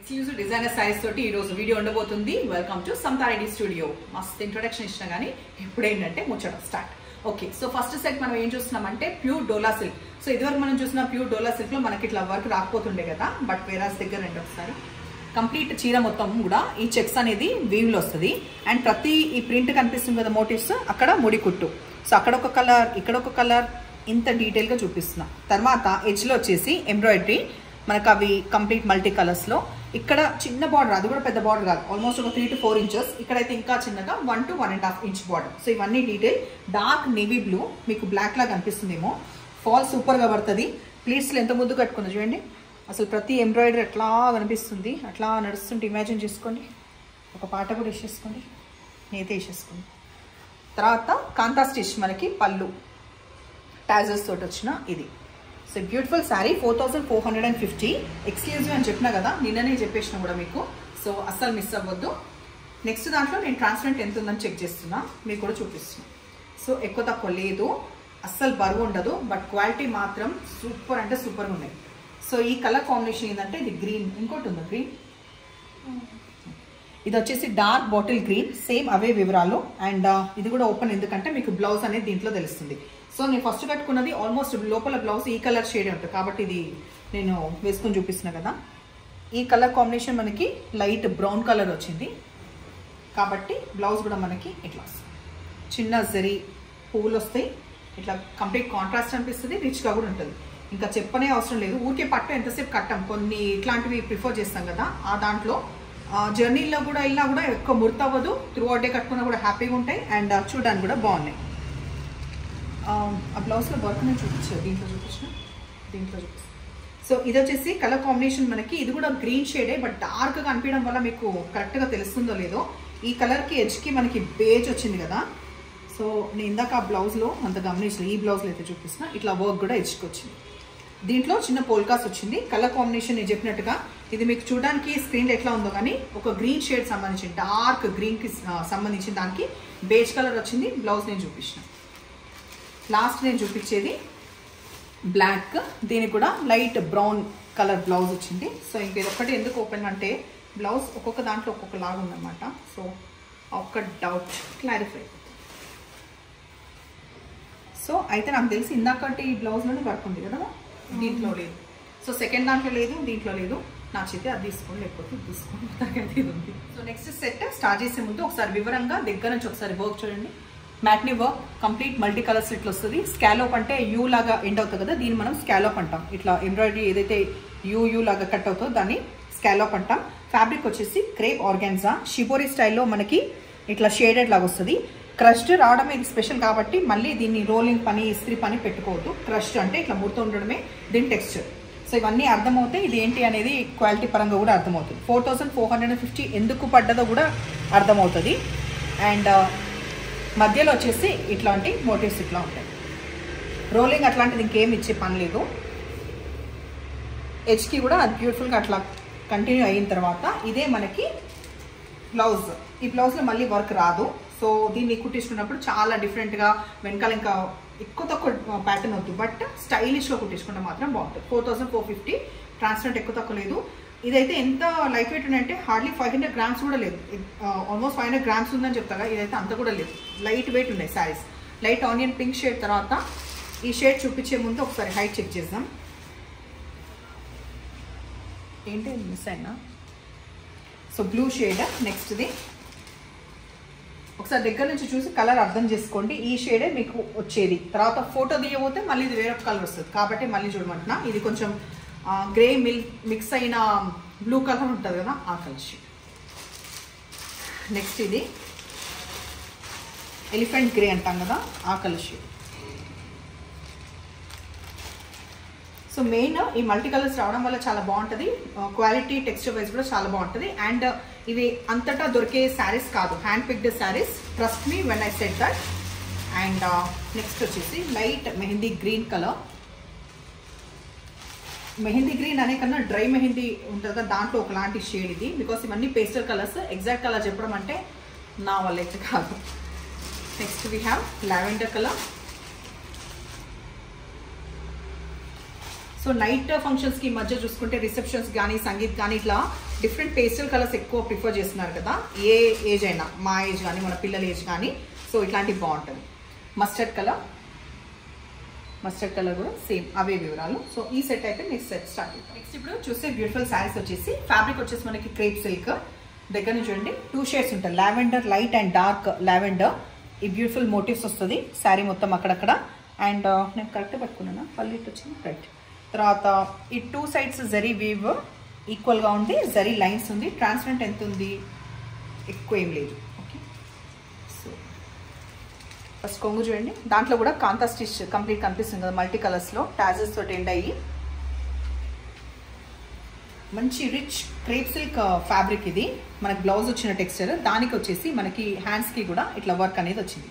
Exclusive designer saris తోటి ఈ రోజు వీడియో ఉండబోతుంది. Welcome to Samatha Reddy studio. మస్త్ ఇంట్రొడక్షన్ ఇచ్చినా కానీ ఇప్పుడు ఏంటంటే ముచ్చట start. Okay, so first set మనం ఏం చూస్తున్నామంటే ప్యూర్ డోలా సిల్క్. సో ఇదివరకు మనం చూసిన ప్యూర్ డోలా సిల్క్ లో మనకి ఇట్లా వర్క్ రాకపోతుండే కదా, బట్ వేరాస్ దగ్గర రండి ఒకసారి. కంప్లీట్ చీర మొత్తం కూడా ఈ చెక్స్ అనేది వీవ్ లో వస్తుంది. అండ్ ప్రతి ఈ ప్రింట్ కనిపిస్తుంది కదా మోటివ్స్, అక్కడ ముడి కుట్టు. సో అక్కడ ఒక కలర్, ఇక్కడ ఒక కలర్, ఇంత డీటెయిల్ గా చూపిస్తున్నా. తర్వాత ఎడ్జ్ లో వచ్చేసి ఎంబ్రాయిడరీ మనకు అవి కంప్లీట్ మల్టీ కలర్స్ లో. ఇక్కడ చిన్న బార్డర్, అది కూడా పెద్ద బార్డర్ కాదు, ఆల్మోస్ట్ ఒక 3 to 4 inches. ఇక్కడైతే ఇంకా చిన్నగా 1 to 1.5 inch బార్డర్. సో ఇవన్నీ డీటెయిల్. డార్క్ నేవీ బ్లూ, మీకు బ్లాక్ లాగా కనిపిస్తుందేమో. ఫాల్ సూపర్ గా పడుతుంది. ప్లీట్స్ ఎంత ముద్దు కట్టుకుంది చూడండి. అసలు ప్రతి ఎంబ్రాయిడరీ ఎట్లా కనిపిస్తుంది, అట్లా నడుస్తుంటే ఇమాజిన్ చేసుకోండి. ఒక పాట కూడా వేసేసుకోండి, నేతే వేసేసుకోండి. తర్వాత కాంతా స్టిచ్ మనకి పళ్ళు టాజర్స్ తోటి వచ్చిన ఇది. సో బ్యూటిఫుల్ శారీ 4450 ఎక్స్క్లూజివ్ అని చెప్పినా కదా, నిన్ననే చెప్పేసిన కూడా మీకు. సో అస్సలు మిస్ అవ్వద్దు. నెక్స్ట్ దాంట్లో నేను ట్రాన్స్పరెంట్ ఎంత ఉందని చెక్ చేస్తున్నా, మీకు కూడా చూపిస్తున్నా. సో ఎక్కువ తక్కువ లేదు, అస్సలు బరువు ఉండదు, బట్ క్వాలిటీ మాత్రం సూపర్ అంటే సూపర్గా ఉన్నాయి. సో ఈ కలర్ కాంబినేషన్ ఏంటంటే ఇది గ్రీన్, ఇంకోటి ఉందా గ్రీన్, ఇది వచ్చేసి డార్క్ బాటిల్ గ్రీన్, సేమ్ అవే వివరాలు. అండ్ ఇది కూడా ఓపెన్, ఎందుకంటే మీకు బ్లౌజ్ అనేది దీంట్లో తెలుస్తుంది. సో నేను ఫస్ట్ కట్టుకున్నది ఆల్మోస్ట్ లోపల బ్లౌజ్ ఈ కలర్ షేడ్ ఉంటుంది కాబట్టి ఇది నేను వేసుకొని చూపిస్తున్నా కదా. ఈ కలర్ కాంబినేషన్ మనకి లైట్ బ్రౌన్ కలర్ వచ్చింది కాబట్టి బ్లౌజ్ కూడా మనకి ఇట్లా చిన్న జరీ పువ్వులు వస్తాయి. ఇట్లా కంప్లీట్ కాంట్రాస్ట్ అనిపిస్తుంది, రిచ్గా కూడా ఉంటుంది. ఇంకా చెప్పనే అవసరం లేదు. ఊరికే పట్టు ఎంతసేపు కట్టాం, కొన్ని ఇట్లాంటివి ప్రిఫర్ చేస్తాం కదా, ఆ దాంట్లో జర్నీలో కూడా వెళ్ళినా కూడా ఎక్కువ ముర్త అవ్వదు. త్రూ అవుట్ డే కట్టుకున్నా కూడా హ్యాపీగా ఉంటాయి. అండ్ చూడడానికి కూడా బాగున్నాయి. ఆ బ్లౌజ్లో వర్క్ నేను చూపించాను, దీంట్లో చూపించిన. సో ఇది వచ్చేసి కలర్ కాంబినేషన్ మనకి, ఇది కూడా గ్రీన్ షేడే, బట్ డార్క్గా కనిపించడం వల్ల మీకు కరెక్ట్గా తెలుస్తుందో లేదో. ఈ కలర్కి ఎడ్జ్కి మనకి బేజ్ వచ్చింది కదా. సో నేను ఇందాక ఆ బ్లౌజ్లో అంత గమనించలేదు, ఈ బ్లౌజ్లో అయితే చూపిస్తున్నా. ఇట్లా వర్క్ కూడా ఎడ్జ్కి వచ్చింది. దీంట్లో చిన్న పోల్కాస్ వచ్చింది. కలర్ కాంబినేషన్ నేను చెప్పినట్టుగా ఇది మీకు చూడడానికి స్క్రీన్లో ఎట్లా ఉందో కానీ ఒక గ్రీన్ షేడ్ సంబంధించి, డార్క్ గ్రీన్కి సంబంధించిన దానికి బేజ్ కలర్ వచ్చింది. బ్లౌజ్ నేను చూపించిన. లాస్ట్ నేను చూపించేది బ్లాక్, దీనికి కూడా లైట్ బ్రౌన్ కలర్ బ్లౌజ్ వచ్చింది. సో ఇంకేదొక్కటి ఎందుకు ఓపెన్ అంటే బ్లౌజ్ ఒక్కొక్క దాంట్లో ఒక్కొక్క లాగా ఉందన్నమాట. సో ఒక్క డౌట్ క్లారిఫై. సో అయితే నాకు తెలిసి ఇందాకటి ఈ బ్లౌజ్లోనే వర్క్ ఉంది కదా, దీంట్లో లేదు. సో సెకండ్ దాంట్లో లేదు, దీంట్లో లేదు. నచ్చితే అది తీసుకోండి, లేకపోతే తీసుకోండి, అది ఉంది. సో నెక్స్ట్ సెట్ స్టార్ట్ చేసే ముందు ఒకసారి వివరంగా దగ్గర నుంచి ఒకసారి వర్క్ చూడండి. Matinee work, complete multi colours ఇట్లా వస్తుంది. స్కాలోప్ అంటే యూ లాగా ఎండ్ అవుతుంది కదా, దీన్ని మనం స్కాలోప్ అంటాం. ఇట్లా ఎంబ్రాయిడరీ ఏదైతే యూ లాగా కట్ అవుతుందో దాన్ని స్కాలోప్ అంటాం. ఫ్యాబ్రిక్ వచ్చేసి క్రేప్ ఆర్గాన్జా, షిబోరీ స్టైల్లో మనకి ఇట్లా షేడెడ్ లాగా వస్తుంది. క్రష్డ్ రావడమే ఇది స్పెషల్ కాబట్టి మళ్ళీ దీన్ని రోలింగ్ పని, ఇస్త్రీ పని పెట్టుకోవద్దు. క్రష్డ్ అంటే ఇట్లా ముడుతూ ఉండడమే దీని టెక్స్చర్. సో ఇవన్నీ అర్థమవుతాయి. ఇది ఏంటి అనేది క్వాలిటీ పరంగా కూడా అర్థమవుతుంది. 4450 ఎందుకు పడ్డదో కూడా అర్థమవుతుంది. అండ్ మధ్యలో వచ్చేసి ఇట్లాంటి మోటివ్స్ ఇట్లా ఉంటాయి. రోలింగ్ అట్లాంటిది ఇంకేం ఇచ్చే పని లేదు. హెచ్కి కూడా అది బ్యూటిఫుల్గా అట్లా కంటిన్యూ అయిన తర్వాత ఇదే మనకి బ్లౌజ్. ఈ బ్లౌజ్లో మళ్ళీ వర్క్ రాదు. సో దీన్ని కుట్టించుకున్నప్పుడు చాలా డిఫరెంట్గా వెనకాల ఇంకా ఎక్కువ తక్కువ ప్యాటర్న్ వద్దు, బట్ స్టైలిష్గా కుట్టించుకుంటే మాత్రం బాగుంటుంది. 4450 ట్రాన్స్పరెంట్ ఎక్కువ తక్కువ లేదు. ఇదైతే ఎంత లైట్ వెయిట్ ఉన్నాయంటే హార్డ్లీ 500 grams కూడా లేదు. ఆల్మోస్ట్ 500 grams ఉందని చెప్తాగా, ఇదైతే అంత కూడా లేదు. లైట్ వెయిట్ ఉన్నాయి saris. Light onion pink shade తర్వాత ఈ షేడ్ చూపించే ముందు ఒకసారి హైట్ చెక్ చేద్దాం. ఏంటి మిస్ అయినా? సో బ్లూ షేడ్ నెక్స్ట్ది. ఒకసారి దగ్గర నుంచి చూసి కలర్ అర్థం చేసుకోండి. ఈ షేడే మీకు వచ్చేది. తర్వాత ఫోటో తీయబోతే మళ్ళీ ఇది వేరొక కలర్ వస్తుంది కాబట్టి మళ్ళీ చూడమంటున్నా. ఇది కొంచెం గ్రే మిక్స్ అయిన బ్లూ కలర్ ఉంటుంది కదా, ఆ కలర్ షేడ్. నెక్స్ట్ ఇది ఎలిఫెంట్ గ్రే అంటాం కదా, ఆ కలర్ షేడ్. సో మెయిన్ ఈ మల్టీ కలర్స్ రావడం వల్ల చాలా బాగుంటుంది. క్వాలిటీ టెక్స్చర్ వైజ్ కూడా చాలా బాగుంటుంది. అండ్ ఇవి అంతటా దొరికే శారీస్ కాదు, hand picked saris, trust me when I said that. And next వచ్చేసి light mehndi green colour. Mehndi green అనే కన్నా డ్రై మెహందీ ఉంటుంది కదా, దాంట్లో ఒకలాంటి షేడ్ ఇది. బికాస్ ఇవన్నీ పేస్టల్ కలర్స్, ఎగ్జాక్ట్ కలర్ చెప్పడం అంటే నా వల్ల అయితే కాదు. Next we have lavender colour. So night functions కి మధ్య చూసుకుంటే రిసెప్షన్స్ కానీ సంగీత్ కానీ ఇట్లా డిఫరెంట్ పేస్టల్ కలర్స్ ఎక్కువ ప్రిఫర్ చేస్తున్నారు కదా, ఏ ఏజ్ అయినా, మా ఏజ్ కానీ మన పిల్లల ఏజ్ కానీ. సో ఇట్లాంటివి బాగుంటుంది. మస్టర్డ్ కలర్ కూడా సేమ్ అవే వివరాలు. సో ఈ సెట్ అయితే నెక్స్ట్ సెట్ స్టార్ట్ అవుతాం. నెక్స్ట్ ఇప్పుడు చూస్తే బ్యూటిఫుల్ శారీస్ వచ్చేసి ఫ్యాబ్రిక్ వచ్చేసి మనకి క్రేప్ సిల్క్ దగ్గర నుంచి చూడండి 2 షేడ్స్ ఉంటాయి, lavender light and dark lavender. ఈ బ్యూటిఫుల్ మోటివ్స్ వస్తుంది శారీ మొత్తం అక్కడక్కడ. అండ్ నేను కరెక్ట్ పట్టుకున్నాను, పల్లి వచ్చింది కరెక్ట్. తర్వాత ఈ 2 సైడ్స్ జరీ వీవ్ ఈక్వల్గా ఉంది, జరీ లైన్స్ ఉంది. ట్రాన్స్పరెంట్ ఎంత ఉంది, ఎక్కువ ఏం లేదు. ఓకే, సో ఫస్ట్ కొంగు చూడండి, దాంట్లో కూడా కాంతా స్టిచ్ కంప్లీట్ కనిపిస్తుంది కదా, మల్టీ కలర్స్లో టాజెస్ తోటి ఎండ్ అయ్యి మంచి రిచ్ క్రేప్ సిల్క్ ఫ్యాబ్రిక్. ఇది మనకి బ్లౌజ్ వచ్చిన టెక్స్చర్, దానికి వచ్చేసి మనకి హ్యాండ్స్కి కూడా ఇట్లా వర్క్ అనేది వచ్చింది.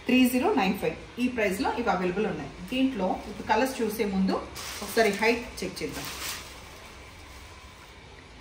3095 ఈ ప్రైస్లో ఇవి అవైలబుల్ ఉన్నాయి. దీంట్లో ఇప్పుడు కలర్స్ చూసే ముందు ఒకసారి హైట్ చెక్ చేద్దాం.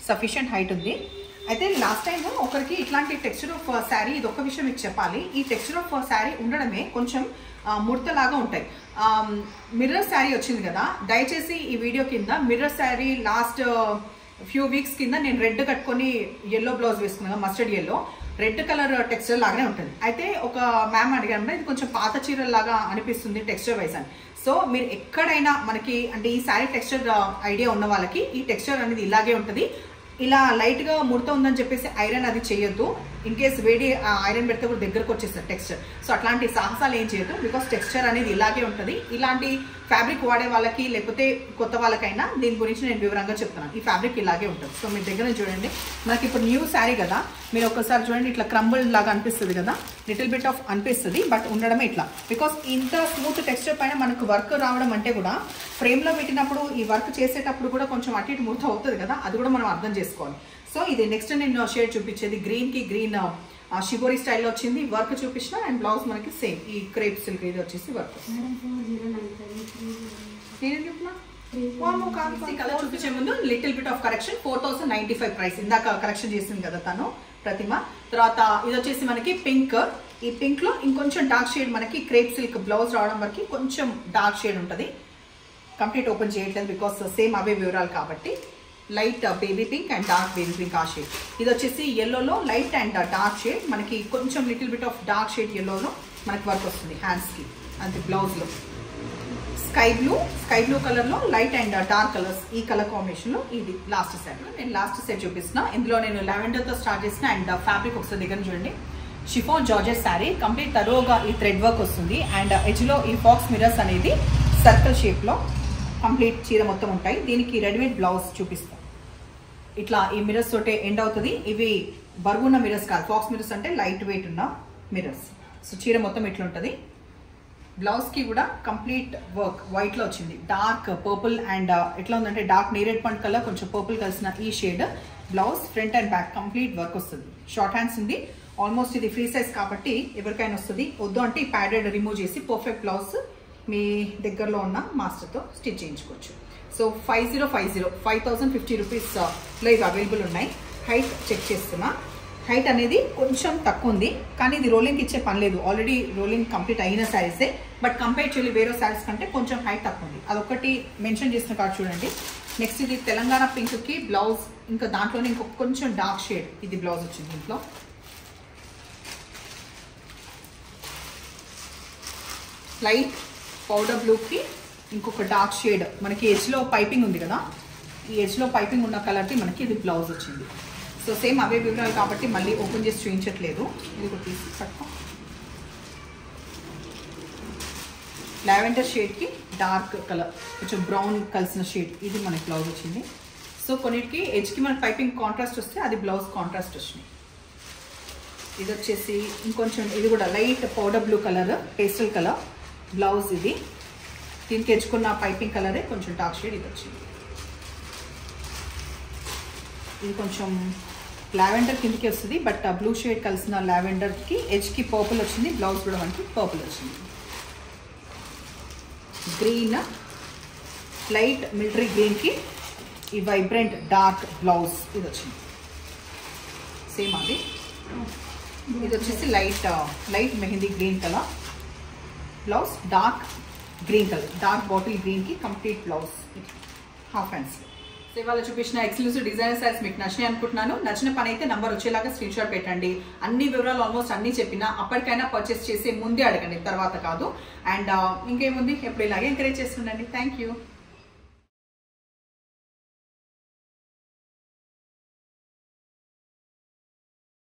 సఫిషియంట్ హైట్ ఉంది. అయితే లాస్ట్ టైం ఒకరికి ఇట్లాంటి టెక్స్చర్ ఆఫ్ శారీ, ఇది ఒక్క విషయం మీకు చెప్పాలి, ఈ టెక్స్చర్ ఆఫ్ శారీ ఉండడమే కొంచెం ముడతలాగా ఉంటాయి. మిర్రర్ శారీ వచ్చింది కదా, దయచేసి ఈ వీడియో కింద mirror sari last few weeks కింద నేను రెడ్ కట్టుకొని ఎల్లో బ్లౌజ్ వేసుకున్నాను, mustard yellow, red colour texture లాగానే ఉంటుంది. అయితే ఒక మ్యామ్ అడిగాను, ఇది కొంచెం పాత చీరలాగా అనిపిస్తుంది టెక్స్చర్ వైజ్ అని. సో మీరు ఎక్కడైనా మనకి అంటే ఈ శారీ టెక్స్చర్ ఐడియా ఉన్న వాళ్ళకి ఈ టెక్స్చర్ అనేది ఇలాగే ఉంటుంది. ఇలా లైట్గా ముడత ఉందని చెప్పేసి ఐరన్ అది చేయొద్దు. ఇన్ కేస్ వేడి ఐరన్ పెడితే కూడా దగ్గరకు వచ్చేస్తారు టెక్స్చర్. సో అట్లాంటి సాహసాలు ఏం చేయొద్దు, బికాస్ టెక్స్చర్ అనేది ఇలాగే ఉంటుంది. ఇలాంటి ఫ్యాబ్రిక్ వాడే వాళ్ళకి లేకపోతే కొత్త వాళ్ళకైనా దీని గురించి నేను వివరంగా చెప్తున్నాను. ఈ ఫ్యాబ్రిక్ ఇలాగే ఉంటుంది. సో మీ దగ్గర చూడండి, మనకి ఇప్పుడు న్యూ శారీ కదా, మీరు ఒక్కసారి చూడండి, ఇట్లా క్రంబుల్ లాగా అనిపిస్తుంది కదా, లిటిల్ బిట్ ఆఫ్ అనిపిస్తుంది, బట్ ఉండడమే ఇట్లా. బికాస్ ఇంత స్మూత్ టెక్స్చర్ పైన మనకు వర్క్ రావడం అంటే కూడా ఫ్రేమ్లో పెట్టినప్పుడు ఈ వర్క్ చేసేటప్పుడు కూడా కొంచెం అటు ఇటు ముడత అవుతుంది కదా, అది కూడా మనం అర్థం చేసుకోవాలి. సో ఇది నెక్స్ట్ నేను షేడ్ చూపించేది గ్రీన్కి గ్రీన్ షిబోరి స్టైల్లో వచ్చింది, వర్క్ చూపించిన. అండ్ బ్లౌజ్ మనకి సేమ్ ఈ క్రేప్ సిల్క్ ఇది వచ్చేసి వర్క్. కలర్ చూపించే ముందు little bit of correction, 4095 price. ఇందాక కరెక్షన్ చేసింది కదా తను ప్రతిమ. తర్వాత ఇది వచ్చేసి మనకి పింక్. ఈ పింక్ లో ఇంకొంచెం డార్క్ షేడ్ మనకి క్రేప్ సిల్క్ బ్లౌజ్ రావడం వరకు కొంచెం డార్క్ షేడ్ ఉంటుంది. కంప్లీట్ ఓపెన్ చేయట్లేదు బికాస్ సేమ్ అవే వివరాలు కాబట్టి. Light baby pink and dark baby pink ఆ షేడ్. ఇది వచ్చేసి ఎల్లోలో లైట్ అండ్ డార్క్ షేడ్, మనకి కొంచెం little bit of dark shade ఎల్లోలో మనకి వర్క్ వస్తుంది హ్యాండ్స్కి. అంతే బ్లౌజ్లో స్కై బ్లూ కలర్లో లైట్ అండ్ డార్క్ కలర్స్, ఈ కలర్ కాంబినేషన్లో ఇది లాస్ట్ సెట్. నేను లాస్ట్ సెట్ చూపిస్తున్నా. ఇందులో నేను లావెండర్తో స్టార్ట్ చేసిన. అండ్ ఫ్యాబ్రిక్ ఒకసారి దగ్గర చూడండి, షిఫాన్ జార్జెట్ శారీ, కంప్లీట్ తరువుగా ఈ థ్రెడ్ వర్క్ వస్తుంది. అండ్ ఎడ్జ్లో ఈ ఫాక్స్ మిరర్స్ అనేది సర్కిల్ షేప్లో కంప్లీట్ చీర మొత్తం ఉంటాయి. దీనికి రెడీమేడ్ బ్లౌజ్ చూపిస్తాం. ఇట్లా ఈ మిరర్స్ తోటే ఎండ్ అవుతుంది. ఇవి బరువున్న మిరర్స్ కాదు, ఫాక్స్ మిరర్స్ అంటే లైట్ వెయిట్ ఉన్న మిరర్స్. సో చీర మొత్తం ఇట్లా ఉంటుంది. బ్లౌజ్కి కూడా కంప్లీట్ వర్క్ వైట్లో వచ్చింది, డార్క్ పర్పుల్ అండ్ ఎట్లా ఉందంటే డార్క్ నేరేడ్ పండ్ కలర్ కొంచెం పర్పుల్ కలిసిన ఈ shade. Blouse front and back complete work వస్తుంది. షార్ట్ హ్యాండ్స్ ఉంది. ఆల్మోస్ట్ ఇది ఫ్రీ సైజ్ కాబట్టి ఎవరికైనా వస్తుంది. వద్దు అంటే ఈ ప్యాడెడ్ రిమూవ్ చేసి పర్ఫెక్ట్ బ్లౌజ్ మీ దగ్గరలో ఉన్న మాస్టర్తో స్టిచ్ చేయించుకోవచ్చు. సో 5050 రూపీస్లో ఇవి అవైలబుల్ ఉన్నాయి. హైట్ చెక్ చేస్తున్నా. హైట్ అనేది కొంచెం తక్కువ ఉంది, కానీ ఇది రోలింగ్ ఇచ్చే పని లేదు, ఆల్రెడీ రోలింగ్ కంప్లీట్ అయిన శారీసే. బట్ కంపేర్చువల్లీ వేరే శారీస్ కంటే కొంచెం హైట్ తక్కువ ఉంది. అదొకటి మెన్షన్ చేసిన కాదు చూడండి. నెక్స్ట్ ఇది తెలంగాణ పింక్కి బ్లౌజ్, ఇంకా దాంట్లోనే ఇంకొక కొంచెం డార్క్ షేడ్ ఇది బ్లౌజ్ వచ్చింది. దీంట్లో లైట్ పౌడర్ బ్లూకి ఇంకొక డార్క్ షేడ్, మనకి ఎడ్జ్లో పైపింగ్ ఉంది కదా, ఈ ఎడ్జ్లో పైపింగ్ ఉన్న కలర్కి మనకి ఇది బ్లౌజ్ వచ్చింది. సో సేమ్ అవే వివరాలు కాబట్టి మళ్ళీ ఓపెన్ చేసి చూపించట్లేదు. ఇది ఒక తీసి పట్టుకో. లావెండర్ షేడ్కి డార్క్ కలర్ కొంచెం బ్రౌన్ కలిసిన షేడ్ ఇది మనకి బ్లౌజ్ వచ్చింది. సో కొన్నిటికి ఎడ్జ్కి మనకి పైపింగ్ కాంట్రాస్ట్ వస్తే అది బ్లౌజ్ కాంట్రాస్ట్ వచ్చింది. ఇది వచ్చేసి ఇంకొంచెం, ఇది కూడా light powder blue colour pastel colour blouse. ఇది దీనికి ఎడ్జ్కున్న పైపింగ్ కలరే కొంచెం డార్క్ షేడ్ ఇది వచ్చింది. ఇది కొంచెం లావెండర్ కిందకి వస్తుంది, బట్ బ్లూ షేడ్ కలిసిన లావెండర్కి ఎడ్జ్కి పర్పుల్ వచ్చింది. బ్లౌజ్ కూడా మనకి పర్పుల్ వచ్చింది. గ్రీన్ లైట్ మిలిటరీ గ్రీన్కి ఈ వైబ్రెంట్ డార్క్ బ్లౌజ్ ఇది వచ్చింది. సేమ్ అది. ఇది వచ్చేసి light mehndi green colour blouse, dark green colour, dark bottle గ్రీన్కి complete blouse. Half hands. So ఇవాళ చూపించిన ఎక్స్క్లూసివ్ డిజైనర్ సారీస్ మీకు నచ్చినాయి అనుకుంటున్నాను. నచ్చిన పని అయితే నంబర్ వచ్చేలాగా స్క్రీన్ షాట్ పెట్టండి. అన్ని వివరాలు ఆల్మోస్ట్ అన్ని చెప్పినా అప్పటికైనా పర్చేస్ చేసే ముందే అడగండి, తర్వాత కాదు. అండ్ ఇంకేముంది, ఎప్పుడు ఇలాగే ఎంకరేజ్ చేస్తుండండి. Thank you.